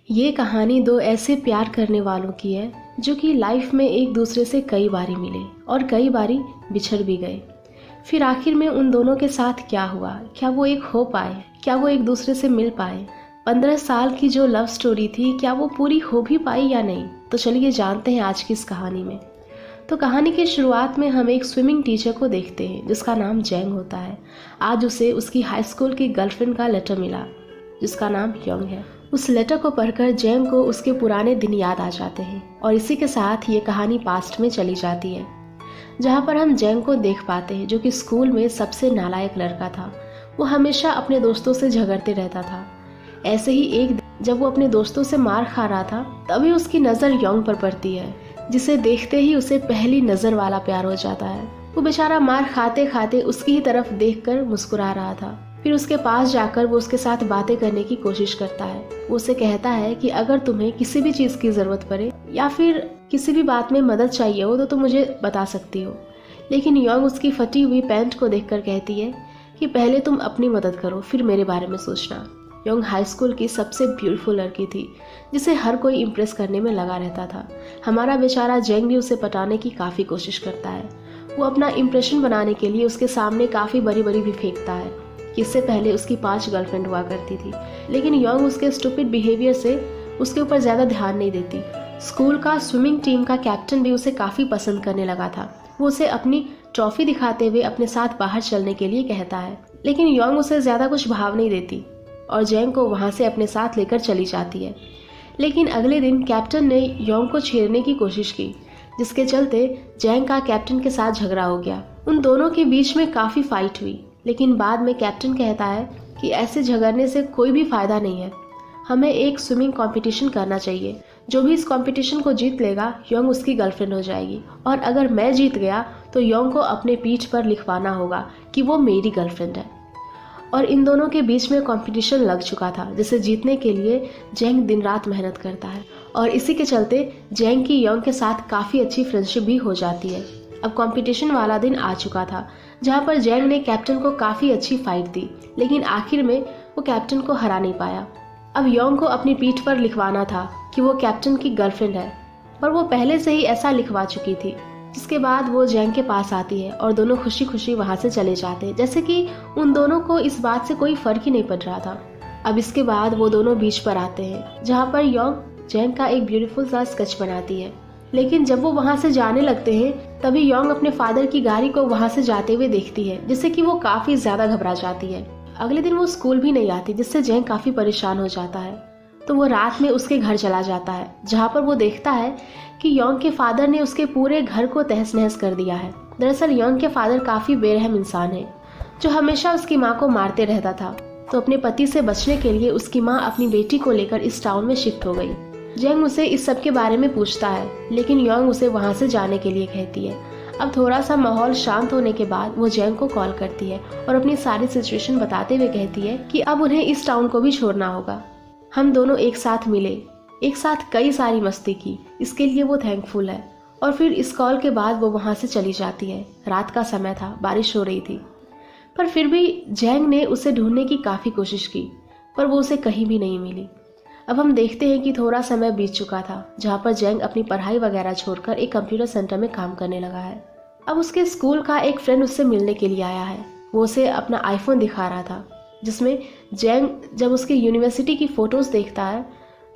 ये कहानी दो ऐसे प्यार करने वालों की है जो कि लाइफ में एक दूसरे से कई बारी मिले और कई बारी बिछड़ भी गए। फिर आखिर में उन दोनों के साथ क्या हुआ, क्या वो एक हो पाए, क्या वो एक दूसरे से मिल पाए। 15 साल की जो लव स्टोरी थी, क्या वो पूरी हो भी पाई या नहीं। तो चलिए जानते हैं आज की इस कहानी में। तो कहानी की शुरुआत में हम एक स्विमिंग टीचर को देखते हैं जिसका नाम जैंग होता है। आज उसे उसकी हाई स्कूल की गर्लफ्रेंड का लेटर मिला जिसका नाम योंग है। उस लेटर को पढ़कर जैंग को उसके पुराने दिन याद आ जाते हैं और इसी के साथ ये कहानी पास्ट में चली जाती है, जहाँ पर हम जैंग को देख पाते हैं जो कि स्कूल में सबसे नालायक लड़का था। वो हमेशा अपने दोस्तों से झगड़ते रहता था। ऐसे ही एक दिन जब वो अपने दोस्तों से मार खा रहा था, तभी उसकी नज़र योंग पर पड़ती है, जिसे देखते ही उसे पहली नज़र वाला प्यार हो जाता है। वो बेचारा मार खाते खाते उसकी ही तरफ देखकर मुस्कुरा रहा था। फिर उसके पास जाकर वो उसके साथ बातें करने की कोशिश करता है। वो उसे कहता है कि अगर तुम्हें किसी भी चीज़ की ज़रूरत पड़े या फिर किसी भी बात में मदद चाहिए हो तो तुम मुझे बता सकती हो। लेकिन योंग उसकी फटी हुई पैंट को देखकर कहती है कि पहले तुम अपनी मदद करो, फिर मेरे बारे में सोचना। योंग हाई स्कूल की सबसे ब्यूटीफुल लड़की थी जिसे हर कोई इम्प्रेस करने में लगा रहता था। हमारा बेचारा जैंग भी उसे पटाने की काफ़ी कोशिश करता है। वो अपना इम्प्रेशन बनाने के लिए उसके सामने काफ़ी बड़ी बड़ी भी फेंकता है। इससे पहले उसकी 5 गर्लफ्रेंड हुआ करती थी, लेकिन योंग उसके स्टूपिड बिहेवियर से उसके ऊपर ज़्यादा ध्यान नहीं देती। स्कूल का स्विमिंग टीम का कैप्टन भी उसे काफ़ी पसंद करने लगा था। वो उसे अपनी ट्रॉफी दिखाते हुए अपने साथ बाहर चलने के लिए कहता है, लेकिन योंग उसे ज़्यादा कुछ भाव नहीं देती और जैंग को वहाँ से अपने साथ लेकर चली जाती है। लेकिन अगले दिन कैप्टन ने योंग को छेड़ने की कोशिश की, जिसके चलते जैंग का कैप्टन के साथ झगड़ा हो गया। उन दोनों के बीच में काफ़ी फाइट हुई, लेकिन बाद में कैप्टन कहता है कि ऐसे झगड़ने से कोई भी फायदा नहीं है, हमें एक स्विमिंग कंपटीशन करना चाहिए। जो भी इस कंपटीशन को जीत लेगा योंग उसकी गर्लफ्रेंड हो जाएगी, और अगर मैं जीत गया तो योंग को अपने पीठ पर लिखवाना होगा कि वो मेरी गर्लफ्रेंड है। और इन दोनों के बीच में कंपटीशन लग चुका था, जिसे जीतने के लिए जैंग दिन रात मेहनत करता है और इसी के चलते जैंग की योंग के साथ काफ़ी अच्छी फ्रेंडशिप भी हो जाती है। अब कंपटीशन वाला दिन आ चुका था, जहाँ पर जैंग ने कैप्टन को काफ़ी अच्छी फाइट दी, लेकिन आखिर में वो कैप्टन को हरा नहीं पाया। अब योंग को अपनी पीठ पर लिखवाना था कि वो कैप्टन की गर्लफ्रेंड है, पर वो पहले से ही ऐसा लिखवा चुकी थी। जिसके बाद वो जैंग के पास आती है और दोनों खुशी खुशी वहाँ से चले जाते हैं, जैसे कि उन दोनों को इस बात से कोई फर्क ही नहीं पड़ रहा था। अब इसके बाद वो दोनों बीच पर आते हैं, जहाँ पर योंग जैंग का एक ब्यूटीफुल सा स्केच बनाती है। लेकिन जब वो वहाँ से जाने लगते हैं, तभी योंग अपने फादर की गाड़ी को वहाँ से जाते हुए देखती है, जिससे कि वो काफ़ी ज़्यादा घबरा जाती है। अगले दिन वो स्कूल भी नहीं आती, जिससे जैंग काफ़ी परेशान हो जाता है। तो वो रात में उसके घर चला जाता है, जहाँ पर वो देखता है कि योंग के फादर ने उसके पूरे घर को तहस नहस कर दिया है। दरअसल योंग के फादर काफ़ी बेरहम इंसान है, जो हमेशा उसकी माँ को मारते रहता था। तो अपने पति से बचने के लिए उसकी माँ अपनी बेटी को लेकर इस टाउन में शिफ्ट हो गई। जैंग उसे इस सब के बारे में पूछता है, लेकिन योंग उसे वहाँ से जाने के लिए कहती है। अब थोड़ा सा माहौल शांत होने के बाद वो जैंग को कॉल करती है और अपनी सारी सिचुएशन बताते हुए कहती है कि अब उन्हें इस टाउन को भी छोड़ना होगा। हम दोनों एक साथ मिले, एक साथ कई सारी मस्ती की, इसके लिए वो थैंकफुल है। और फिर इस कॉल के बाद वो वहाँ से चली जाती है। रात का समय था, बारिश हो रही थी, पर फिर भी जैंग ने उसे ढूंढने की काफ़ी कोशिश की, पर वो उसे कहीं भी नहीं मिली। अब हम देखते हैं कि थोड़ा समय बीत चुका था, जहाँ पर जैंग अपनी पढ़ाई वगैरह छोड़कर एक कंप्यूटर सेंटर में काम करने लगा है। अब उसके स्कूल का एक फ्रेंड उससे मिलने के लिए आया है। वो उसे अपना आईफोन दिखा रहा था, जिसमें जैंग जब उसके यूनिवर्सिटी की फ़ोटोज़ देखता है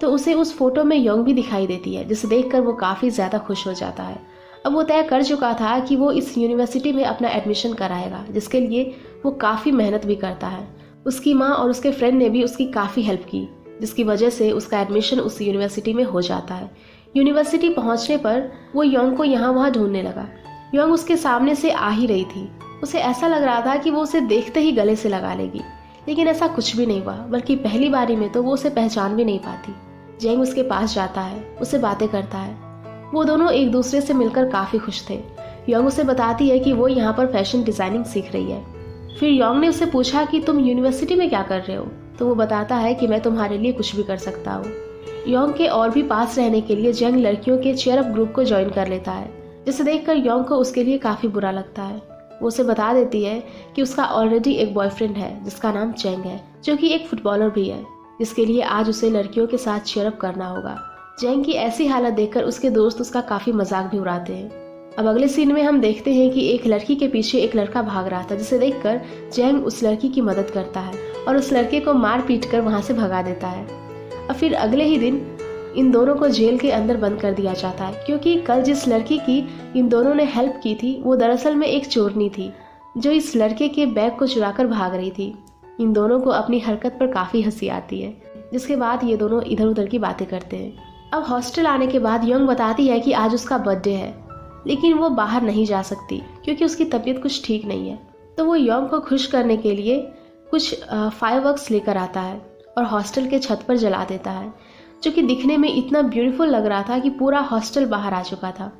तो उसे उस फोटो में योंग भी दिखाई देती है, जिसे देखकर वो काफ़ी ज़्यादा खुश हो जाता है। अब वो तय कर चुका था कि वो इस यूनिवर्सिटी में अपना एडमिशन कराएगा, जिसके लिए वो काफ़ी मेहनत भी करता है। उसकी माँ और उसके फ्रेंड ने भी उसकी काफ़ी हेल्प की, जिसकी वजह से उसका एडमिशन उस यूनिवर्सिटी में हो जाता है। यूनिवर्सिटी पहुंचने पर वो योंग को यहाँ वहाँ ढूंढने लगा। योंग उसके सामने से आ ही रही थी। उसे ऐसा लग रहा था कि वो उसे देखते ही गले से लगा लेगी, लेकिन ऐसा कुछ भी नहीं हुआ, बल्कि पहली बारी में तो वो उसे पहचान भी नहीं पाती। जैंग उसके पास जाता है, उससे बातें करता है। वो दोनों एक दूसरे से मिलकर काफ़ी खुश थे। योंग उसे बताती है कि वो यहाँ पर फैशन डिज़ाइनिंग सीख रही है। फिर योंग ने उससे पूछा कि तुम यूनिवर्सिटी में क्या कर रहे हो, तो वो बताता है कि मैं तुम्हारे लिए कुछ भी कर सकता हूँ। योंग के और भी पास रहने के लिए जैंग लड़कियों के चीयर अप ग्रुप को ज्वाइन कर लेता है, जिसे देखकर योंग को उसके लिए काफ़ी बुरा लगता है। वो उसे बता देती है कि उसका ऑलरेडी एक बॉयफ्रेंड है जिसका नाम चैंग है, जो कि एक फुटबॉलर भी है। जिसके लिए आज उसे लड़कियों के साथ चीयरअप करना होगा। जैंग की ऐसी हालत देखकर उसके दोस्त उसका काफी मजाक भी उड़ाते हैं। अब अगले सीन में हम देखते हैं कि एक लड़की के पीछे एक लड़का भाग रहा था, जिसे देखकर जैंग उस लड़की की मदद करता है और उस लड़के को मार पीट कर वहां से भगा देता है। अब फिर अगले ही दिन इन दोनों को जेल के अंदर बंद कर दिया जाता है, क्योंकि कल जिस लड़की की इन दोनों ने हेल्प की थी वो दरअसल में एक चोरनी थी जो इस लड़के के बैग को चुराकर भाग रही थी। इन दोनों को अपनी हरकत पर काफी हंसी आती है, जिसके बाद ये दोनों इधर उधर की बातें करते हैं। अब हॉस्टल आने के बाद योंग बताती है कि आज उसका बर्थडे है, लेकिन वो बाहर नहीं जा सकती क्योंकि उसकी तबीयत कुछ ठीक नहीं है। तो वो योंग को खुश करने के लिए कुछ फायरवर्क्स लेकर आता है और हॉस्टल के छत पर जला देता है, जो कि दिखने में इतना ब्यूटीफुल लग रहा था कि पूरा हॉस्टल बाहर आ चुका था।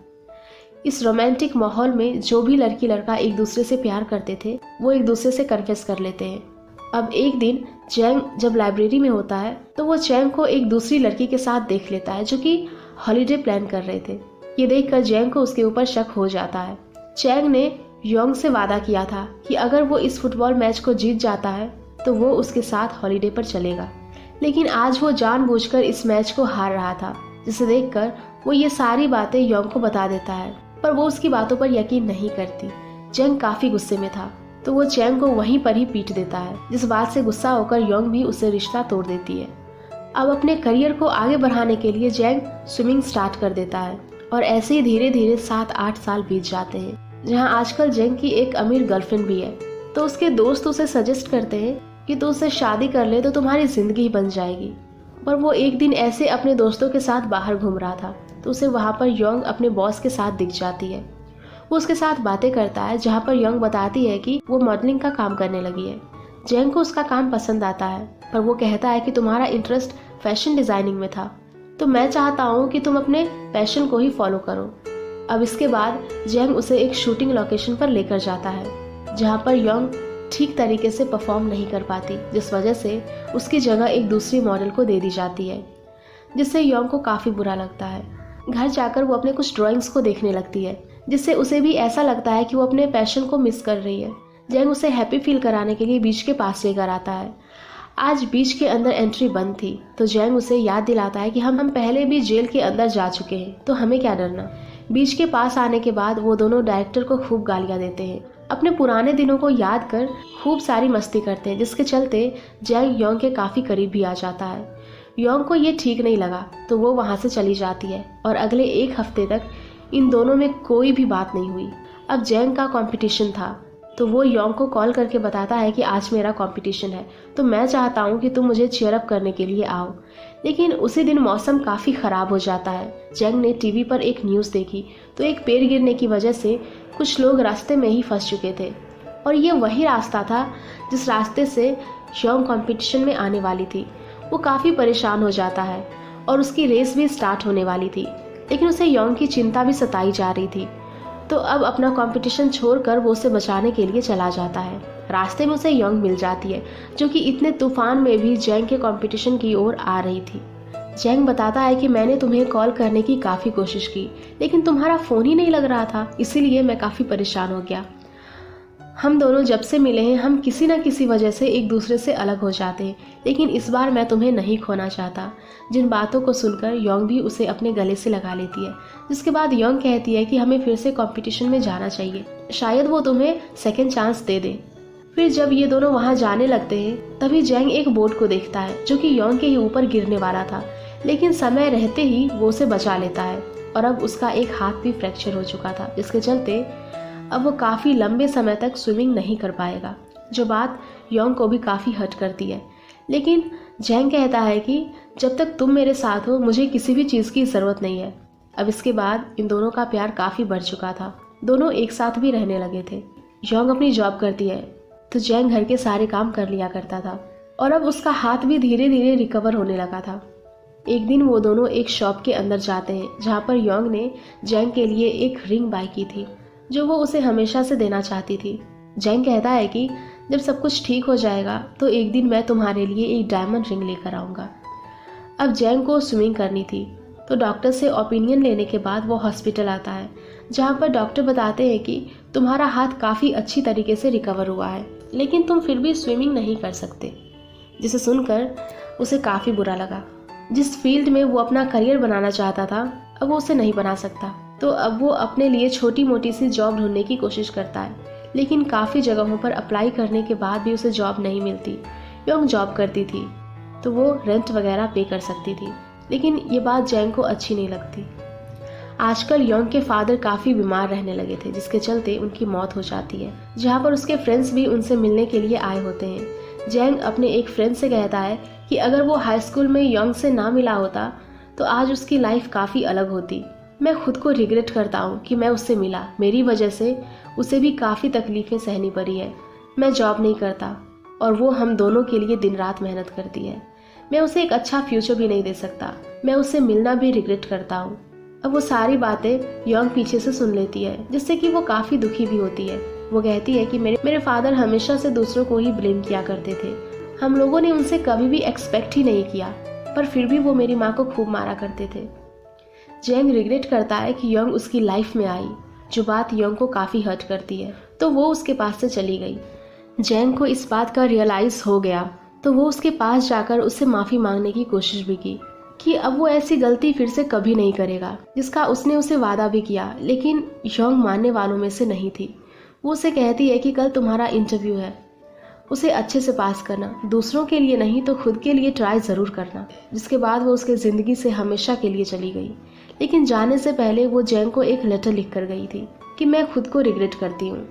इस रोमांटिक माहौल में जो भी लड़की लड़का एक दूसरे से प्यार करते थे वो एक दूसरे से कन्फेस कर लेते हैं। अब एक दिन जैंग जब लाइब्रेरी में होता है तो वो चैंग को एक दूसरी लड़की के साथ देख लेता है जो कि हॉलीडे प्लान कर रहे थे। ये देखकर जैंग को उसके ऊपर शक हो जाता है। चैंग ने योंग से वादा किया था कि अगर वो इस फुटबॉल मैच को जीत जाता है तो वो उसके साथ हॉलीडे पर चलेगा, लेकिन आज वो जानबूझकर इस मैच को हार रहा था, जिसे देखकर वो ये सारी बातें योंग को बता देता है, पर वो उसकी बातों पर यकीन नहीं करती। जैंग काफी गुस्से में था तो वो चैंग को वहीं पर ही पीट देता है, जिस बात से गुस्सा होकर योंग भी उससे रिश्ता तोड़ देती है। अब अपने करियर को आगे बढ़ाने के लिए जैंग स्विमिंग स्टार्ट कर देता है और ऐसे ही धीरे धीरे 7-8 साल बीत जाते हैं, जहां आजकल जैंग की एक अमीर गर्लफ्रेंड भी है। तो उसके दोस्त उसे सजेस्ट करते हैं कि तू उससे शादी कर ले तो तुम्हारी जिंदगी बन जाएगी। पर वो एक दिन ऐसे अपने दोस्तों के साथ बाहर घूम रहा था तो उसे वहां पर योंग अपने बॉस के साथ दिख जाती है। वो उसके साथ बातें करता है, जहाँ पर योंग बताती है कि वो मॉडलिंग का काम करने लगी है। जैंग को उसका काम पसंद आता है, पर वो कहता है कि तुम्हारा इंटरेस्ट फैशन डिजाइनिंग में था, तो मैं चाहता हूँ कि तुम अपने पैशन को ही फॉलो करो। अब इसके बाद जैंग उसे एक शूटिंग लोकेशन पर लेकर जाता है, जहाँ पर योंग ठीक तरीके से परफॉर्म नहीं कर पाती, जिस वजह से उसकी जगह एक दूसरी मॉडल को दे दी जाती है, जिससे योंग को काफी बुरा लगता है। घर जाकर वो अपने कुछ ड्राइंग्स को देखने लगती है, जिससे उसे भी ऐसा लगता है कि वो अपने पैशन को मिस कर रही है। जैंग उसे हैप्पी फील कराने के लिए बीच के पास लेकर आता है। आज बीच के अंदर एंट्री बंद थी, तो जैंग उसे याद दिलाता है कि हम पहले भी जेल के अंदर जा चुके हैं, तो हमें क्या डरना। बीच के पास आने के बाद वो दोनों डायरेक्टर को खूब गालियां देते हैं, अपने पुराने दिनों को याद कर खूब सारी मस्ती करते हैं, जिसके चलते जैंग योंग के काफी करीब भी आ जाता है। योंग को ये ठीक नहीं लगा तो वो वहां से चली जाती है और अगले 1 हफ्ते तक इन दोनों में कोई भी बात नहीं हुई। अब जैंग का कंपटीशन था तो वो योंग को कॉल करके बताता है कि आज मेरा कंपटीशन है, तो मैं चाहता हूँ कि तुम मुझे चीयर अप करने के लिए आओ। लेकिन उसी दिन मौसम काफ़ी ख़राब हो जाता है। जैंग ने टीवी पर एक न्यूज़ देखी तो एक पेड़ गिरने की वजह से कुछ लोग रास्ते में ही फंस चुके थे, और ये वही रास्ता था जिस रास्ते से योंग कंपटीशन में आने वाली थी। वो काफ़ी परेशान हो जाता है और उसकी रेस भी स्टार्ट होने वाली थी, लेकिन उसे योंग की चिंता भी सताई जा रही थी। तो अब अपना कंपटीशन छोड़कर वो उसे बचाने के लिए चला जाता है। रास्ते में उसे योंग मिल जाती है, जो कि इतने तूफान में भी जैंग के कंपटीशन की ओर आ रही थी। जैंग बताता है कि मैंने तुम्हें कॉल करने की काफ़ी कोशिश की, लेकिन तुम्हारा फ़ोन ही नहीं लग रहा था, इसीलिए मैं काफ़ी परेशान हो गया। हम दोनों जब से मिले हैं हम किसी न किसी वजह से एक दूसरे से अलग हो जाते हैं, लेकिन इस बार मैं तुम्हें नहीं खोना चाहता। जिन बातों को सुनकर योंग भी उसे अपने गले से लगा लेती है, जिसके बाद योंग कहती है कि हमें फिर से कंपटीशन में जाना चाहिए, शायद वो तुम्हें सेकंड चांस दे दे। फिर जब ये दोनों वहाँ जाने लगते हैं तभी जैंग एक बोट को देखता है जो कि योंग के ही ऊपर गिरने वाला था, लेकिन समय रहते ही वो उसे बचा लेता है और अब उसका एक हाथ भी फ्रैक्चर हो चुका था, जिसके चलते अब वो काफ़ी लंबे समय तक स्विमिंग नहीं कर पाएगा, जो बात योंग को भी काफ़ी हर्ट करती है। लेकिन जैंग कहता है कि जब तक तुम मेरे साथ हो मुझे किसी भी चीज़ की ज़रूरत नहीं है। अब इसके बाद इन दोनों का प्यार काफ़ी बढ़ चुका था, दोनों एक साथ भी रहने लगे थे। योंग अपनी जॉब करती है तो जैंग घर के सारे काम कर लिया करता था और अब उसका हाथ भी धीरे धीरे रिकवर होने लगा था। एक दिन वो दोनों एक शॉप के अंदर जाते हैं जहाँ पर योंग ने जैंग के लिए एक रिंग बाय की थी जो वो उसे हमेशा से देना चाहती थी। जैंग कहता है कि जब सब कुछ ठीक हो जाएगा तो एक दिन मैं तुम्हारे लिए एक डायमंड रिंग लेकर आऊँगा। अब जैंग को स्विमिंग करनी थी तो डॉक्टर से ओपिनियन लेने के बाद वो हॉस्पिटल आता है, जहाँ पर डॉक्टर बताते हैं कि तुम्हारा हाथ काफ़ी अच्छी तरीके से रिकवर हुआ है, लेकिन तुम फिर भी स्विमिंग नहीं कर सकते। जिसे सुनकर उसे काफ़ी बुरा लगा। जिस फील्ड में वो अपना करियर बनाना चाहता था अब वो उसे नहीं बना सकता, तो अब वो अपने लिए छोटी मोटी सी जॉब ढूंढने की कोशिश करता है। लेकिन काफ़ी जगहों पर अप्लाई करने के बाद भी उसे जॉब नहीं मिलती। योंग जॉब करती थी तो वो रेंट वगैरह पे कर सकती थी, लेकिन ये बात जैंग को अच्छी नहीं लगती। आजकल योंग के फादर काफ़ी बीमार रहने लगे थे, जिसके चलते उनकी मौत हो जाती है, जहाँ पर उसके फ्रेंड्स भी उनसे मिलने के लिए आए होते हैं। जैंग अपने एक फ्रेंड से कहता है कि अगर वो हाई स्कूल में योंग से ना मिला होता तो आज उसकी लाइफ काफ़ी अलग होती। मैं खुद को रिग्रेट करता हूँ कि मैं उससे मिला, मेरी वजह से उसे भी काफ़ी तकलीफ़ें सहनी पड़ी है। मैं जॉब नहीं करता और वो हम दोनों के लिए दिन रात मेहनत करती है। मैं उसे एक अच्छा फ्यूचर भी नहीं दे सकता। मैं उससे मिलना भी रिग्रेट करता हूँ। अब वो सारी बातें योंग पीछे से सुन लेती है, जिससे कि वो काफ़ी दुखी भी होती है। वो कहती है कि मेरे फादर हमेशा से दूसरों को ही ब्लेम किया करते थे। हम लोगों ने उनसे कभी भी एक्सपेक्ट ही नहीं किया, पर फिर भी वो मेरी माँ को खूब मारा करते थे। जैंग रिग्रेट करता है कि योंग उसकी लाइफ में आई, जो बात योंग को काफ़ी हर्ट करती है, तो वो उसके पास से चली गई। जैंग को इस बात का रियलाइज़ हो गया तो वो उसके पास जाकर उससे माफ़ी मांगने की कोशिश भी की कि अब वो ऐसी गलती फिर से कभी नहीं करेगा, जिसका उसने उसे वादा भी किया। लेकिन योंग मानने वालों में से नहीं थी। वो उसे कहती है कि कल तुम्हारा इंटरव्यू है, उसे अच्छे से पास करना, दूसरों के लिए नहीं तो खुद के लिए ट्राई ज़रूर करना। जिसके बाद वो उसके ज़िंदगी से हमेशा के लिए चली गई। लेकिन जाने से पहले वो जैंग को एक लेटर लिख कर गई थी कि मैं खुद को रिग्रेट करती हूँ।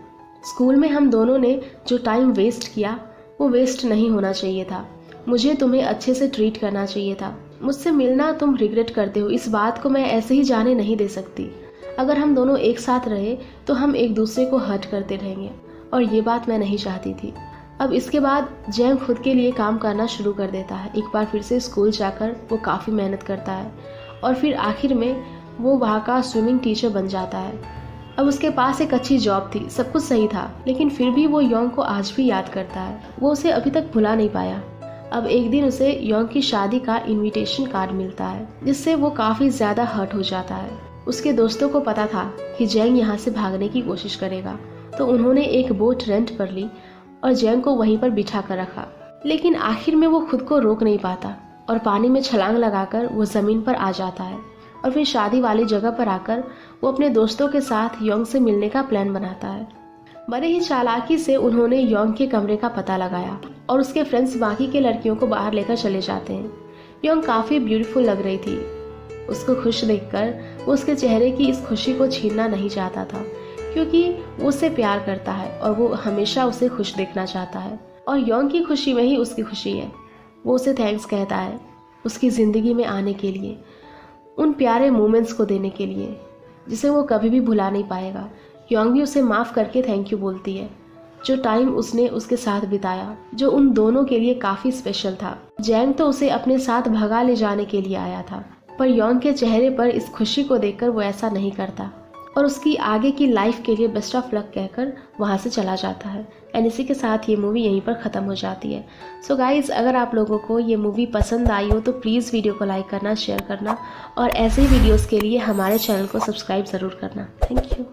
स्कूल में हम दोनों ने जो टाइम वेस्ट किया वो वेस्ट नहीं होना चाहिए था। मुझे तुम्हें अच्छे से ट्रीट करना चाहिए था। मुझसे मिलना तुम रिग्रेट करते हो, इस बात को मैं ऐसे ही जाने नहीं दे सकती। अगर हम दोनों एक साथ रहे तो हम एक दूसरे को हर्ट करते रहेंगे और ये बात मैं नहीं चाहती थी। अब इसके बाद जैंग खुद के लिए काम करना शुरू कर देता है। एक बार फिर से स्कूल जाकर वो काफ़ी मेहनत करता है और फिर आखिर में वो वहाँ का स्विमिंग टीचर बन जाता है। अब उसके पास एक अच्छी जॉब थी, सब कुछ सही था, लेकिन फिर भी वो योंग को आज भी याद करता है। वो उसे अभी तक भुला नहीं पाया। अब एक दिन उसे योंग की शादी का इनविटेशन कार्ड मिलता है, जिससे वो काफ़ी ज़्यादा हर्ट हो जाता है। उसके दोस्तों को पता था कि जैंग यहाँ से भागने की कोशिश करेगा, तो उन्होंने एक बोट रेंट पर ली और जैंग को वहीं पर बिठा कर रखा। लेकिन आखिर में वो खुद को रोक नहीं पाता और पानी में छलांग लगाकर वो ज़मीन पर आ जाता है और फिर शादी वाली जगह पर आकर वो अपने दोस्तों के साथ योंग से मिलने का प्लान बनाता है। बड़े ही चालाकी से उन्होंने योंग के कमरे का पता लगाया और उसके फ्रेंड्स बाकी के लड़कियों को बाहर लेकर चले जाते हैं। योंग काफ़ी ब्यूटीफुल लग रही थी। उसको खुश देखकर वो उसके चेहरे की इस खुशी को छीनना नहीं चाहता था, क्योंकि वो उससे प्यार करता है और वो हमेशा उसे खुश देखना चाहता है और योंग की खुशी में ही उसकी खुशी है। वो उसे थैंक्स कहता है उसकी ज़िंदगी में आने के लिए, उन प्यारे मोमेंट्स को देने के लिए जिसे वो कभी भी भुला नहीं पाएगा। योंग भी उसे माफ़ करके थैंक यू बोलती है, जो टाइम उसने उसके साथ बिताया, जो उन दोनों के लिए काफ़ी स्पेशल था। जैंग तो उसे अपने साथ भगा ले जाने के लिए आया था, पर योंग के चेहरे पर इस खुशी को देखकर वो ऐसा नहीं करता और उसकी आगे की लाइफ के लिए बेस्ट ऑफ लक कहकर वहाँ से चला जाता है। एंड इसी के साथ ये मूवी यहीं पर ख़त्म हो जाती है। सो गाइज़, अगर आप लोगों को ये मूवी पसंद आई हो तो प्लीज़ वीडियो को लाइक करना, शेयर करना और ऐसे ही वीडियोज़ के लिए हमारे चैनल को सब्सक्राइब ज़रूर करना। Thank you.